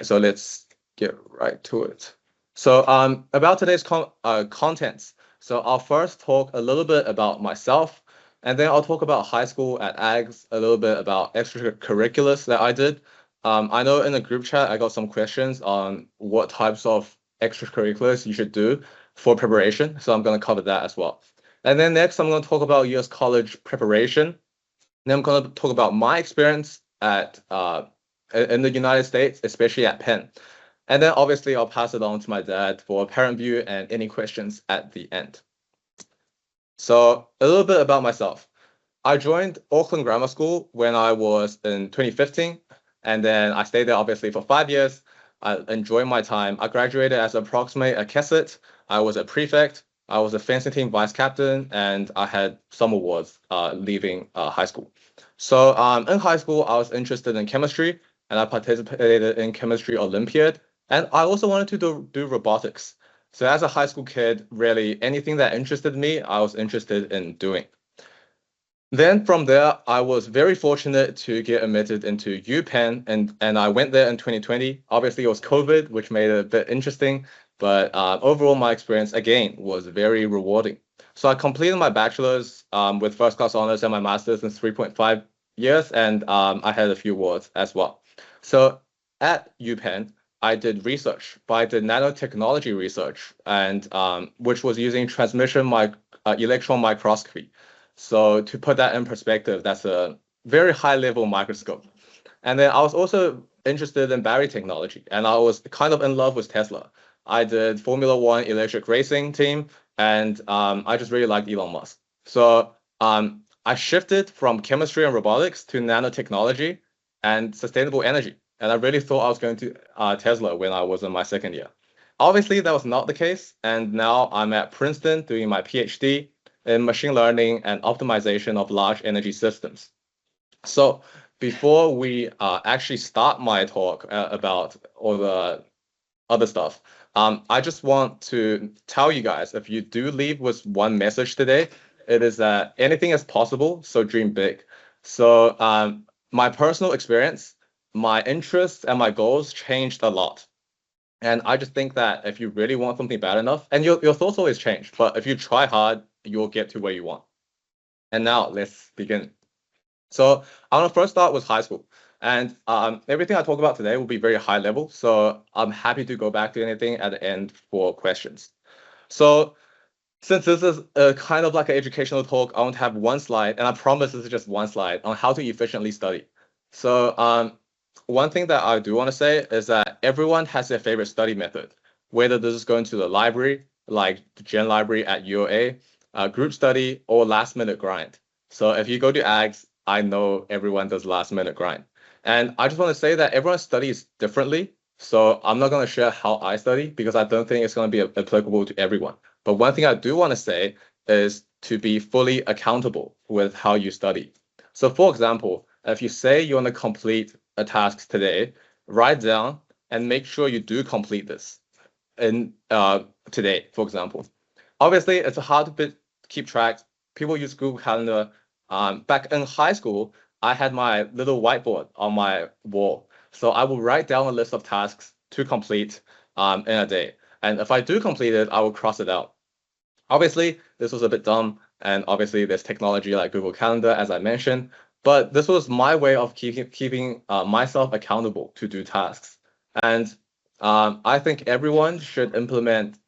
So let's get right to it. So about today's contents. So I'll first talk a little bit about myself, and then I'll talk about high school at AGS, a little bit about extracurriculars that I did. I know in the group chat, I got some questions on what types of extracurriculars you should do for preparation. So I'm going to cover that as well. And then next, I'm going to talk about US college preparation. Then I'm going to talk about my experience at in the United States, especially at Penn. And then obviously I'll pass it on to my dad for a parent view and any questions at the end. So a little bit about myself. I joined Auckland Grammar School when I was in 2015, and then I stayed there obviously for 5 years. I enjoyed my time. I graduated as approximately a cadet. I was a prefect. I was a fencing team vice captain, and I had some awards leaving high school. So in high school, I was interested in chemistry, and I participated in chemistry Olympiad. And I also wanted to do robotics. So as a high school kid, really anything that interested me, I was interested in doing. Then from there, I was very fortunate to get admitted into UPenn, and I went there in 2020. Obviously, it was COVID, which made it a bit interesting, but overall, my experience, again, was very rewarding. So I completed my bachelor's with first class honors and my master's in 3.5 years, and I had a few awards as well. So at UPenn, I did research, but I did nanotechnology research, and which was using transmission electron microscopy. So to put that in perspective, that's a very high level microscope. And then I was also interested in battery technology, and I was kind of in love with Tesla. I did Formula One electric racing team, and I just really liked Elon Musk. So I shifted from chemistry and robotics to nanotechnology and sustainable energy. And I really thought I was going to Tesla when I was in my second year. Obviously, that was not the case. And now I'm at Princeton doing my PhD in machine learning and optimization of large energy systems. So before we actually start my talk about all the other stuff, I just want to tell you guys, if you do leave with one message today, it is that anything is possible, so dream big. So my personal experience, my interests and my goals changed a lot. And I just think that if you really want something bad enough, and your thoughts always change, but if you try hard, you'll get to where you want. And now let's begin. So I want to first start with high school. And everything I talk about today will be very high level. So I'm happy to go back to anything at the end for questions. So since this is a kind of like an educational talk, I want to have one slide, and I promise this is just one slide on how to efficiently study. So one thing that I do want to say is that everyone has their favorite study method, whether this is going to the library, like the Gen Library at UOA, group study, or last minute grind. So if you go to AGS, I know everyone does last minute grind. And I just want to say that everyone studies differently. So I'm not going to share how I study because I don't think it's going to be applicable to everyone. But one thing I do want to say is to be fully accountable with how you study. So for example, if you say you want to complete a task today, write down and make sure you do complete this in today, for example. Obviously, it's hard to keep track. People use Google Calendar. Back in high school, I had my little whiteboard on my wall. So I will write down a list of tasks to complete in a day. And if I do complete it, I will cross it out. Obviously, this was a bit dumb. And obviously, there's technology like Google Calendar, as I mentioned. But this was my way of keeping myself accountable to do tasks. And I think everyone should implement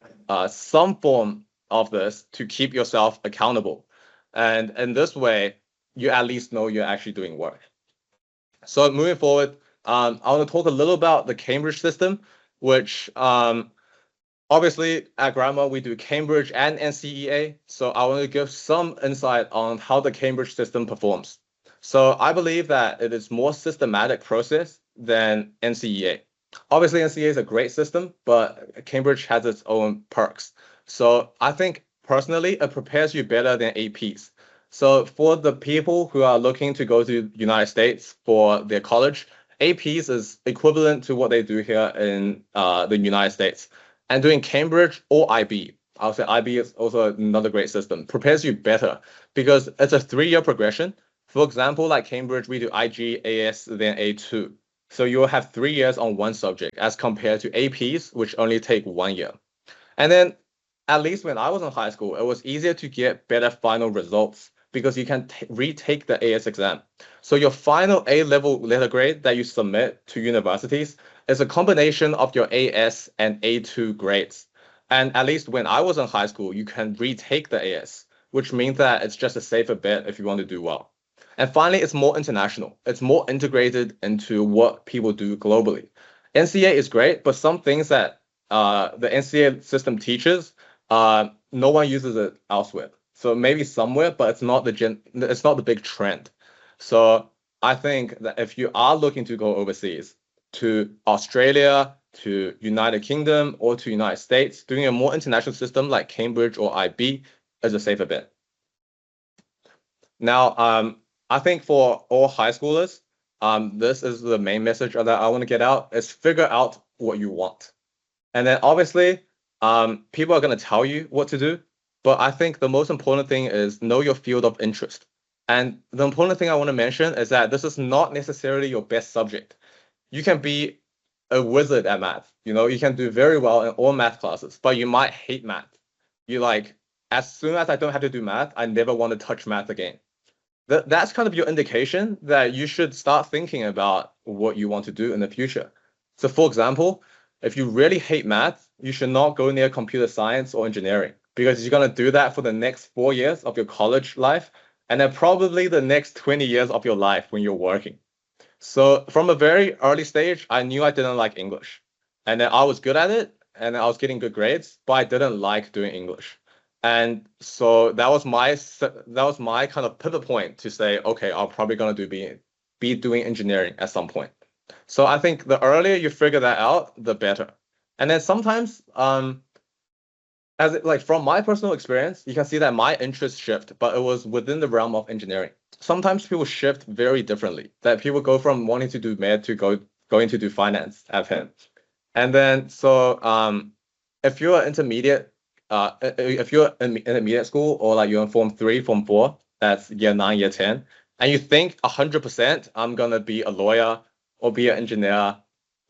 some form of this to keep yourself accountable. And in this way, you at least know you're actually doing work. So moving forward, I want to talk a little about the Cambridge system, which obviously at grammar, we do Cambridge and NCEA. So I want to give some insight on how the Cambridge system performs. So I believe that it is more systematic process than NCEA. Obviously, NCEA is a great system, but Cambridge has its own perks. So I think personally, it prepares you better than APs. So for the people who are looking to go to the United States for their college, APs is equivalent to what they do here in the United States. And doing Cambridge or IB, I'll say IB is also another great system, prepares you better because it's a 3-year progression. For example, like Cambridge, we do IGAS, then A2. So you'll have 3 years on one subject as compared to APs, which only take 1 year. And then, at least when I was in high school, it was easier to get better final results because you can retake the AS exam. So your final A-level letter grade that you submit to universities is a combination of your AS and A2 grades. And at least when I was in high school, you can retake the AS, which means that it's just a safer bet if you want to do well. And finally, it's more international. It's more integrated into what people do globally. NCEA is great, but some things that the NCEA system teaches, no one uses it elsewhere. So maybe somewhere, but it's not the big trend. So I think that if you are looking to go overseas to Australia, to United Kingdom, or to United States, doing a more international system like Cambridge or IB is a safer bet. Now, I think for all high schoolers, this is the main message that I want to get out, is figure out what you want. And then obviously, people are going to tell you what to do, but I think the most important thing is know your field of interest. And the important thing I want to mention is that this is not necessarily your best subject. You can be a wizard at math. You can do very well in all math classes, but you might hate math. You like, as soon as I don't have to do math, I never want to touch math again. That's kind of your indication that you should start thinking about what you want to do in the future. So for example, if you really hate math, you should not go near computer science or engineering because you're going to do that for the next 4 years of your college life and then probably the next 20 years of your life when you're working. So from a very early stage, I knew I didn't like English. And then I was good at it and I was getting good grades, but I didn't like doing English. And so that was my kind of pivot point to say, okay, I'm probably going to be doing engineering at some point. So I think the earlier you figure that out, the better. And then sometimes, from my personal experience, you can see that my interests shift, but it was within the realm of engineering. Sometimes people shift very differently. That people go from wanting to do med to going to do finance at Penn. And then if you're intermediate. If you're in intermediate school or like you're in Form 3, Form 4, that's year 9, year 10, and you think 100% I'm going to be a lawyer or be an engineer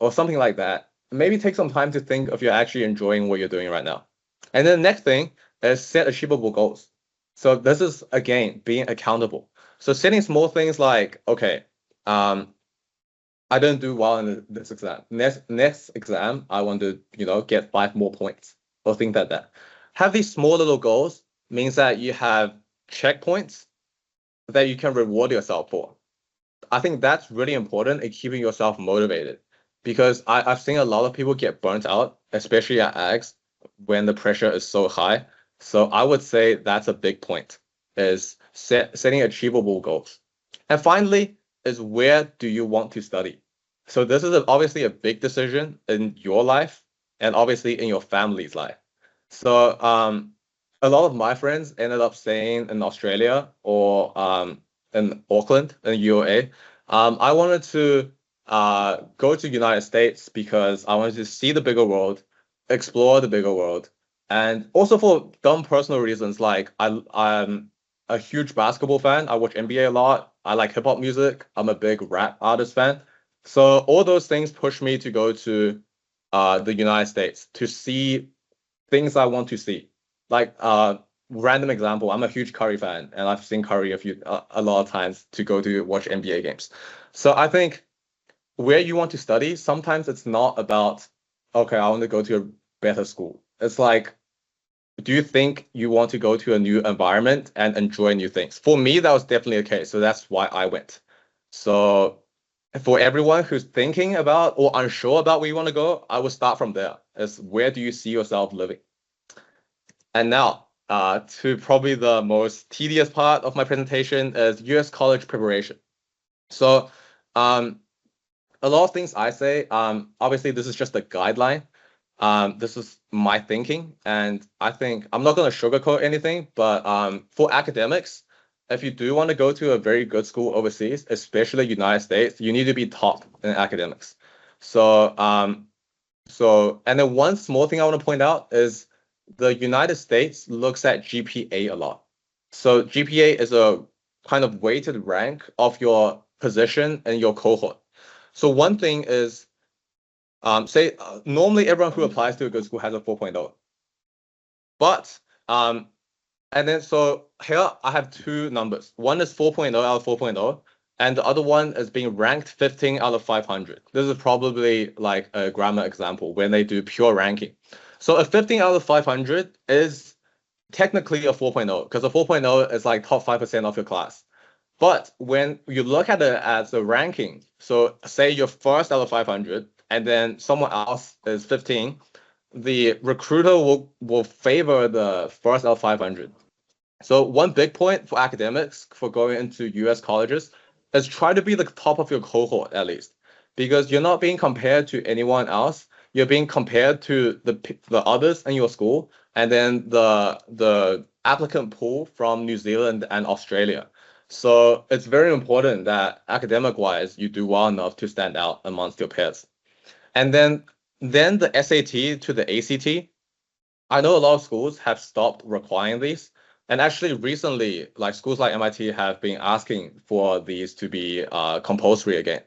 or something like that, maybe take some time to think if you're actually enjoying what you're doing right now. And then the next thing is set achievable goals. So this is, again, being accountable. So setting small things like, okay, I didn't do well in this exam. Next exam, I want to, get 5 more points. Or things like that. Have these small little goals means that you have checkpoints that you can reward yourself for. I think that's really important in keeping yourself motivated because I've seen a lot of people get burnt out, especially at AGS when the pressure is so high. So I would say that's a big point, is setting achievable goals. And finally, is where do you want to study? So this is obviously a big decision in your life and obviously in your family's life. So a lot of my friends ended up staying in Australia or in Auckland, in UOA. I wanted to go to United States because I wanted to see the bigger world, explore the bigger world, and also for dumb personal reasons, like I'm a huge basketball fan. I watch NBA a lot. I like hip hop music. I'm a big rap artist fan. So all those things push me to go to the United States to see things I want to see. Like random example, I'm a huge Curry fan, and I've seen Curry a lot of times to go to watch NBA games. So I think where you want to study, sometimes it's not about, okay, I want to go to a better school. It's like, do you think you want to go to a new environment and enjoy new things? For me, that was definitely the case. So that's why I went. So for everyone who's thinking about or unsure about where you want to go, I would start from there. Is where do you see yourself living? And now, to probably the most tedious part of my presentation is US college preparation. So a lot of things I say, obviously this is just a guideline. This is my thinking, and I think I'm not going to sugarcoat anything, but for academics, if you do want to go to a very good school overseas, especially United States, you need to be top in academics. So, and then one small thing I want to point out is the United States looks at GPA a lot. So GPA is a kind of weighted rank of your position in your cohort. So one thing is, normally everyone who applies to a good school has a 4.0. But, and then so here I have two numbers. One is 4.0 out of 4.0, and the other one is being ranked 15 out of 500. This is probably like a grammar example when they do pure ranking. So a 15 out of 500 is technically a 4.0 because a 4.0 is like top 5% of your class. But when you look at it as a ranking, so say you're first out of 500 and then someone else is 15, the recruiter will favor the first out of 500. So one big point for academics for going into US colleges is try to be the top of your cohort at least, because you're not being compared to anyone else. You're being compared to the others in your school, and then the applicant pool from New Zealand and Australia. So it's very important that academic-wise you do well enough to stand out amongst your peers. And then the SAT to the ACT, I know a lot of schools have stopped requiring these. And actually recently, like schools like MIT have been asking for these to be compulsory again.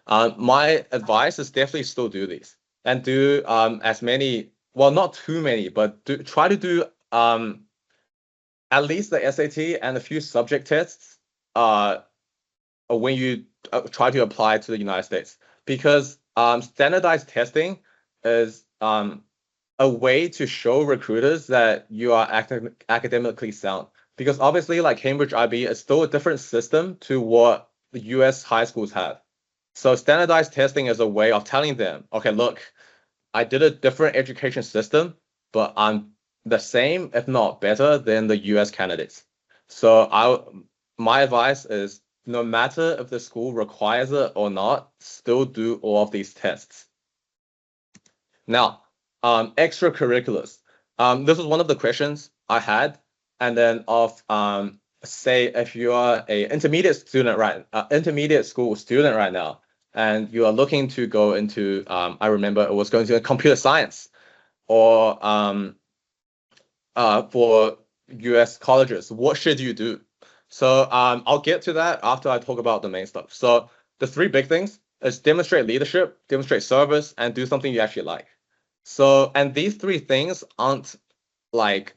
My advice is definitely still do these and do as many, well, not too many, but try to do at least the SAT and a few subject tests when you try to apply to the United States, because standardized testing is a way to show recruiters that you are academically sound. Because obviously, like Cambridge IB is still a different system to what the US high schools have. So standardized testing is a way of telling them, okay, look, I did a different education system, but I'm the same, if not better, than the US candidates. So my advice is no matter if the school requires it or not, still do all of these tests. Now, extracurriculars. This was one of the questions I had, and then of say if you are a intermediate school student right now, and you are looking to go into I remember it was going to computer science or for US colleges, what should you do? So I'll get to that after I talk about the main stuff. So the three big things is demonstrate leadership, demonstrate service, and do something you actually like. So, and these three things aren't like,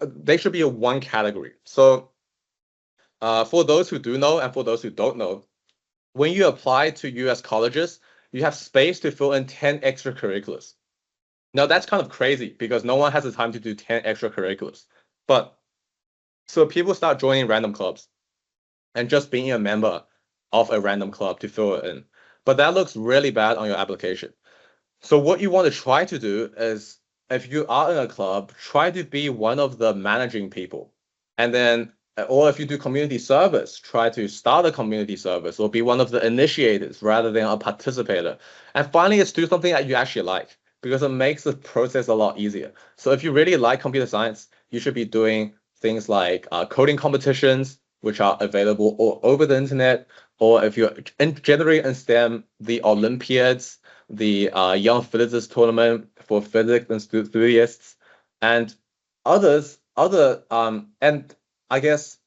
they should be a one category. So for those who do know and for those who don't know, when you apply to US colleges, you have space to fill in 10 extracurriculars. Now that's kind of crazy because no one has the time to do 10 extracurriculars. But so people start joining random clubs and just being a member of a random club to fill it in. But that looks really bad on your application. So what you want to try to do is, if you are in a club, try to be one of the managing people. And then, or if you do community service, try to start a community service or be one of the initiators rather than a participator. And finally, it's do something that you actually like, because it makes the process a lot easier. So if you really like computer science, you should be doing things like coding competitions, which are available all over the internet. Or if you're generally in STEM, the Olympiads, the Young Physicist Tournament for physics enthusiasts, and and I guess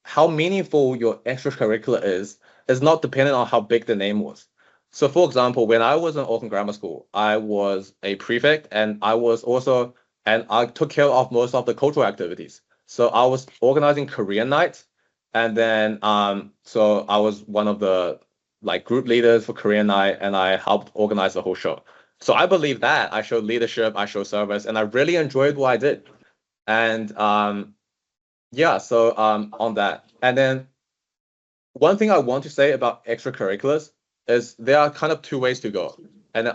how meaningful your extracurricular is not dependent on how big the name was. So for example, when I was in Auckland Grammar School, I was a prefect and I took care of most of the cultural activities. So I was organizing Korean nights, and then so I was one of the like group leaders for Korean night, and I helped organize the whole show. So I believe that I showed leadership, I showed service, and I really enjoyed what I did. And yeah, so on that. And then one thing I want to say about extracurriculars is there are kind of two ways to go, and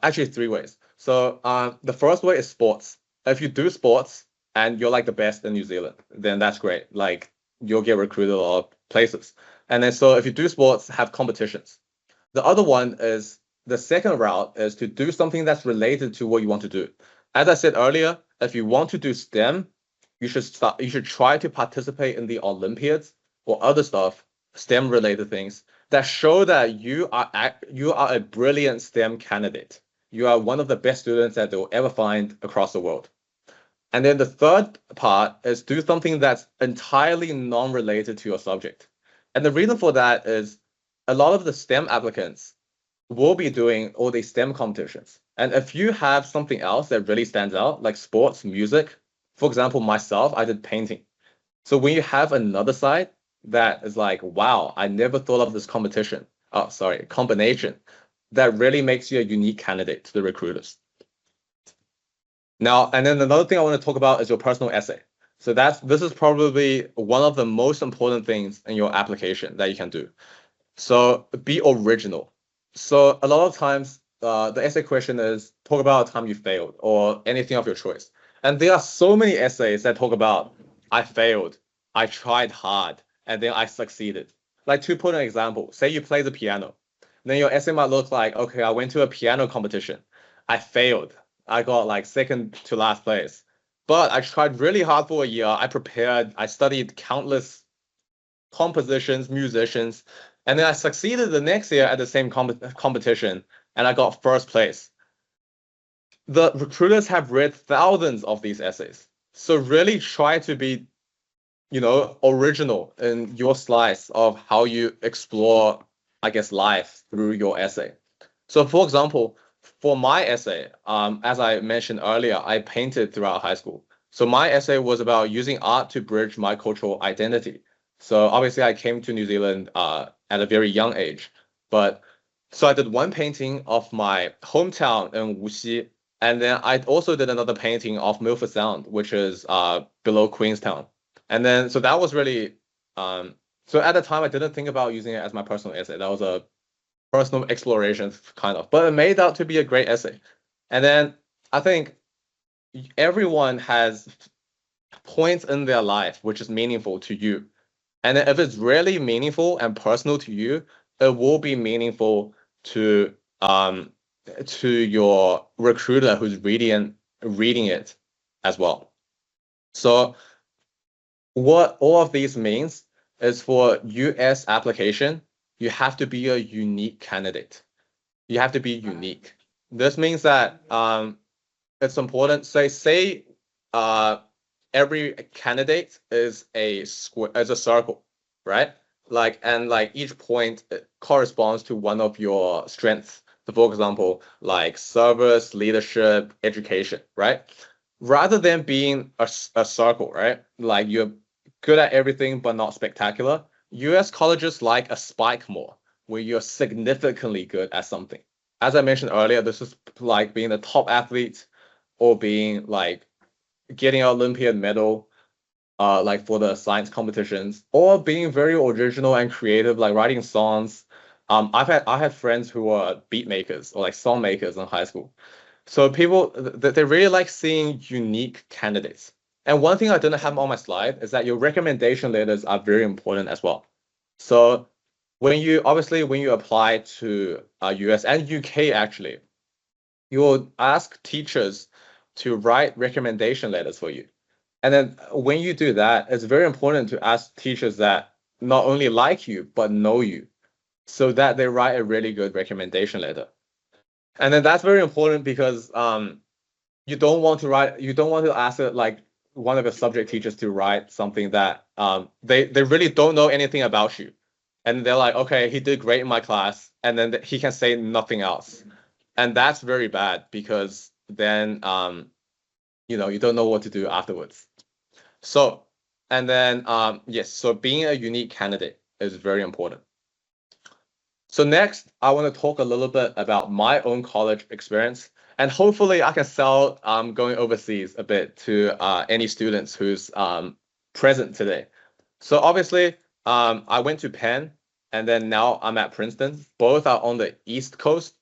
actually three ways. So the first way is sports. If you do sports and you're like the best in New Zealand, then that's great. Like you'll get recruited a lot of places. And then so if you do sports, have competitions. The other one is the second route is to do something that's related to what you want to do. As I said earlier, if you want to do STEM, you should try to participate in the Olympiads or other stuff, STEM related things that show that you are a brilliant STEM candidate. You are one of the best students that they'll ever find across the world. And then the third part is do something that's entirely non-related to your subject. And the reason for that is a lot of the STEM applicants will be doing all these STEM competitions. And if you have something else that really stands out, like sports, music, for example, myself, I did painting. So when you have another side that is like, wow, I never thought of this combination, that really makes you a unique candidate to the recruiters. Now, and then another thing I want to talk about is your personal essay. So this is probably one of the most important things in your application that you can do. So be original. So a lot of times the essay question is talk about a time you failed or anything of your choice. And there are so many essays that talk about I failed, I tried hard, and then I succeeded. Like to put an example, say you play the piano. Then your essay might look like, okay, I went to a piano competition. I failed. I got like second to last place. But I tried really hard for a year. I prepared. I studied countless compositions, musicians, and then I succeeded the next year at the same competition, and I got first place. The recruiters have read thousands of these essays. So really try to be, original in your slice of how you explore, I guess, life through your essay. So for example, for my essay, as I mentioned earlier, I painted throughout high school. So my essay was about using art to bridge my cultural identity. So obviously I came to New Zealand at a very young age. So I did one painting of my hometown in Wuxi, and then I also did another painting of Milford Sound, which is below Queenstown. And then, so that was really, so at the time I didn't think about using it as my personal essay. That was a personal exploration kind of, but it made out to be a great essay. And then I think everyone has points in their life which is meaningful to you. And then if it's really meaningful and personal to you, it will be meaningful to your recruiter who's reading it as well. So what all of these means is for US application, you have to be a unique candidate. You have to be unique. This means that it's important. Say every candidate is a circle, right? Like each point corresponds to one of your strengths. So for example, like service, leadership, education, right? Rather than being a circle, right? Like you're good at everything but not spectacular. US colleges like a spike more, where you're significantly good at something. As I mentioned earlier, this is like being the top athlete or being like getting an Olympiad medal, like for the science competitions, or being very original and creative, like writing songs. I had friends who were beat makers or like song makers in high school. So people they really like seeing unique candidates. And one thing I didn't have on my slide is that your recommendation letters are very important as well. So when you apply to US and UK actually, you will ask teachers to write recommendation letters for you. And then when you do that, it's very important to ask teachers that not only like you, but know you, so that they write a really good recommendation letter. And then that's very important because you don't want to ask it like one of the subject teachers to write something that they really don't know anything about you. And they're like, okay, he did great in my class, and then he can say nothing else. And that's very bad because then you don't know what to do afterwards. So, and then yes, so being a unique candidate is very important. So next, I want to talk a little bit about my own college experience, and hopefully I can sell going overseas a bit to any students who's present today. So obviously, I went to Penn, and then now I'm at Princeton. Both are on the East Coast.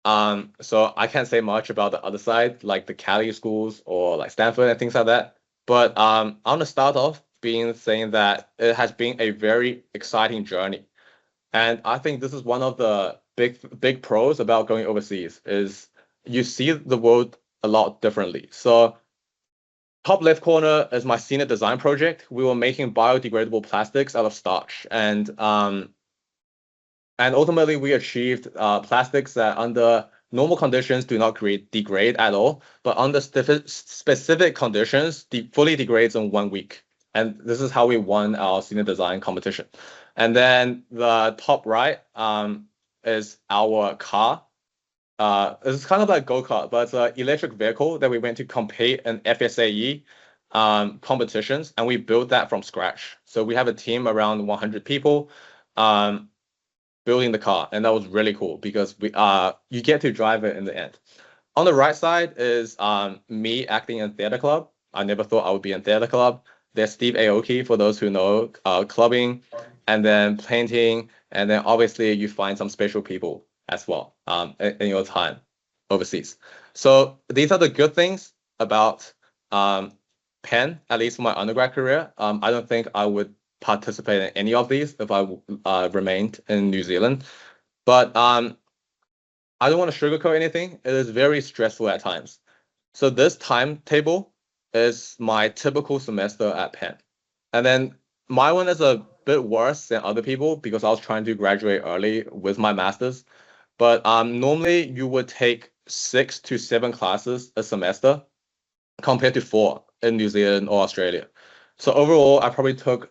So I can't say much about the other side, like the Cali schools or like Stanford and things like that. But I want to start off saying that it has been a very exciting journey. And I think this is one of the big pros about going overseas is you see the world a lot differently. So top left corner is my senior design project. We were making biodegradable plastics out of starch, and ultimately we achieved plastics that under normal conditions do not degrade at all, but under specific conditions fully degrades in 1 week. And this is how we won our senior design competition. And then the top right is our car. It's kind of like go-kart, but it's an electric vehicle that we went to compete in FSAE competitions, and we built that from scratch. So we have a team around 100 people building the car, and that was really cool because you get to drive it in the end. On the right side is me acting in theater club. I never thought I would be in theater club. There's Steve Aoki, for those who know, clubbing, and then painting, and then obviously you find some special people as well in your time overseas. So these are the good things about Penn, at least for my undergrad career. I don't think I would participate in any of these if I remained in New Zealand. But I don't want to sugarcoat anything. It is very stressful at times. So this timetable is my typical semester at Penn. And then my one is a bit worse than other people because I was trying to graduate early with my master's. But normally you would take 6 to 7 classes a semester compared to 4 in New Zealand or Australia. So overall, I probably took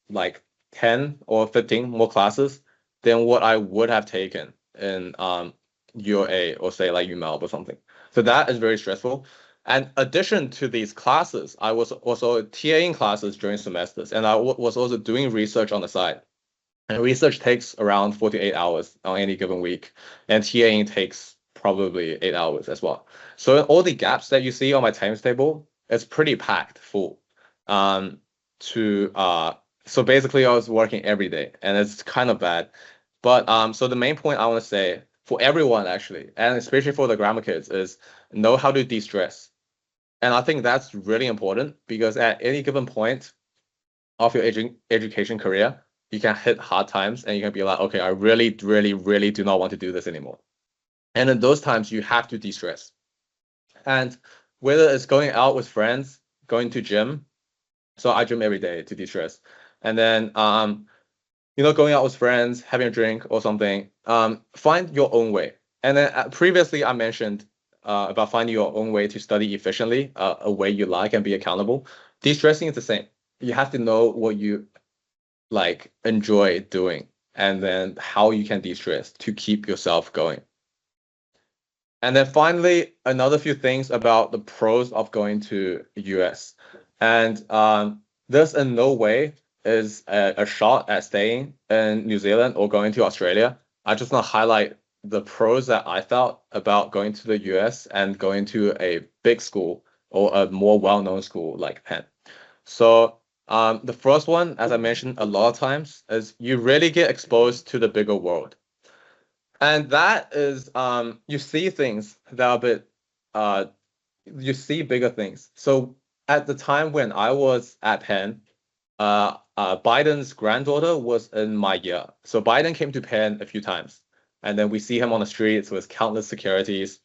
like 10 or 15 more classes than what I would have taken in UA or say like UMaL or something. So that is very stressful. And addition to these classes, I was also TAing classes during semesters, and I was also doing research on the side. And research takes around 48 hours on any given week, and TAing takes probably 8 hours as well. So all the gaps that you see on my timetable, it's pretty packed full. So basically I was working every day, and it's kind of bad. But so the main point I want to say for everyone actually, and especially for the grammar kids, is know how to de-stress. And I think that's really important because at any given point of your education career, you can hit hard times and you can be like, okay, I really, really, really do not want to do this anymore. And in those times, you have to de-stress. And whether it's going out with friends, going to gym, so I gym every day to de-stress. And then, going out with friends, having a drink or something, find your own way. And then previously I mentioned about finding your own way to study efficiently, a way you like and be accountable. De-stressing is the same. You have to know what you like enjoy doing and then how you can de-stress to keep yourself going. And then finally, another few things about the pros of going to US. And this in no way is a shot at staying in New Zealand or going to Australia. I just want to highlight the pros that I felt about going to the US and going to a big school or a more well-known school like Penn. So the first one, as I mentioned a lot of times, is you really get exposed to the bigger world. And that is, you see things that are a bit, you see bigger things. So at the time when I was at Penn, Biden's granddaughter was in my year. So Biden came to Penn a few times. And then we see him on the streets with countless securities.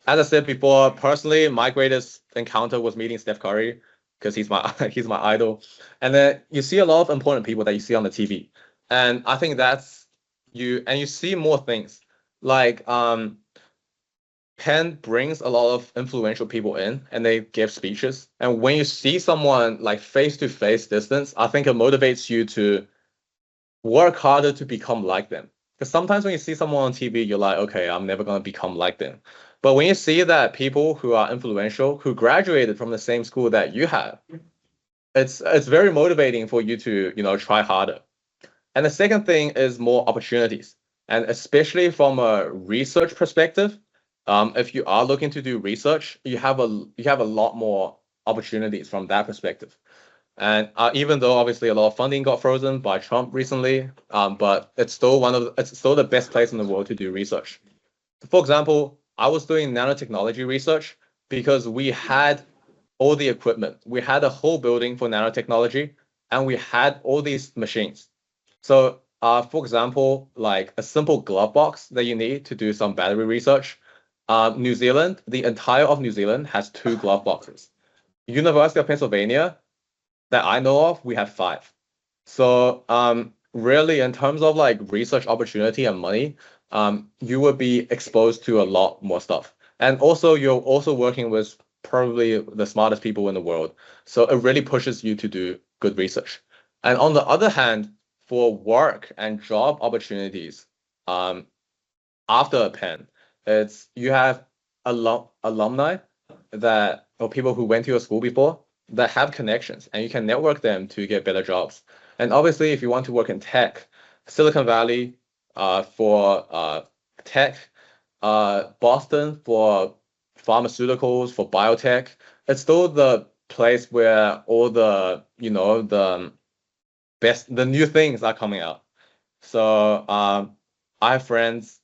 As I said before, personally, my greatest encounter was meeting Steph Curry because he's my idol. And then you see a lot of important people that you see on the TV. And I think that's you see more things. Like Penn brings a lot of influential people in and they give speeches. And when you see someone like face-to-face distance, I think it motivates you to work harder to become like them. Because sometimes when you see someone on TV, you're like, okay, I'm never going to become like them. But when you see that people who are influential, who graduated from the same school that you have, it's very motivating for you to, try harder. And the second thing is more opportunities. And especially from a research perspective, if you are looking to do research, you have a lot more opportunities from that perspective. And even though obviously a lot of funding got frozen by Trump recently, but it's still the best place in the world to do research. For example, I was doing nanotechnology research because we had all the equipment. We had a whole building for nanotechnology, and we had all these machines. So, for example, like a simple glove box that you need to do some battery research. New Zealand, the entire of New Zealand has 2 glove boxes. University of Pennsylvania, that I know of, we have 5. So really, in terms of like research opportunity and money, you would be exposed to a lot more stuff. And also, you're also working with probably the smartest people in the world. So it really pushes you to do good research. And on the other hand, for work and job opportunities, after Penn, it's you have alumni or people who went to your school before that have connections, and you can network them to get better jobs. And obviously, if you want to work in tech, Silicon Valley for tech, Boston for pharmaceuticals, for biotech, it's still the place where all the the new things are coming out. So I have friends.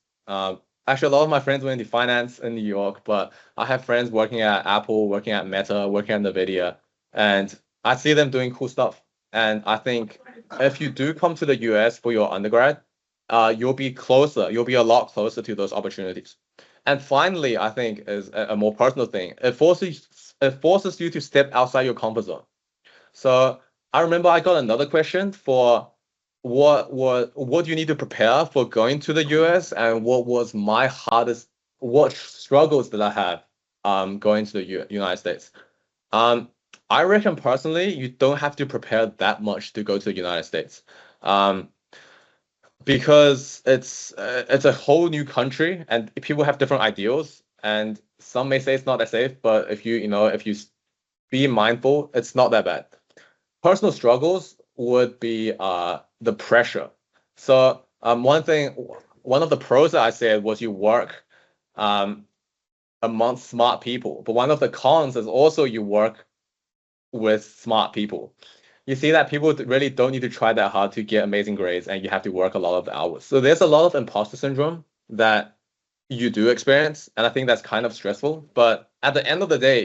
Actually, a lot of my friends went into finance in New York, but I have friends working at Apple, working at Meta, working at NVIDIA, and I see them doing cool stuff. And I think if you do come to the US for your undergrad, you'll be closer. You'll be a lot closer to those opportunities. And finally, I think is a more personal thing. It forces you to step outside your comfort zone. So I remember I got another question for what do you need to prepare for going to the US, and what struggles did I have going to the United States. Um, I reckon personally you don't have to prepare that much to go to the United States. Um, because it's a whole new country and people have different ideals, and some may say it's not that safe, but if you be mindful, it's not that bad. Personal struggles would be the pressure. So one of the pros that I said was you work um, amongst smart people, but one of the cons is also you work with smart people. You see that people really don't need to try that hard to get amazing grades, and you have to work a lot of hours. So there's a lot of imposter syndrome that you do experience, and I think that's kind of stressful. But at the end of the day,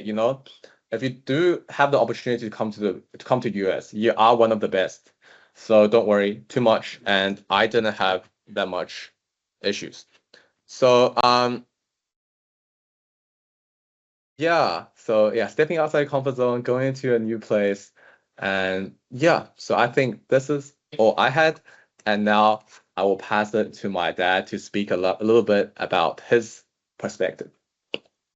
if you do have the opportunity to come to US, you are one of the best. So don't worry too much. And I didn't have that much issues. So stepping outside your comfort zone, going into a new place, and so I think this is all I had, and now I will pass it to my dad to speak a little bit about his perspective.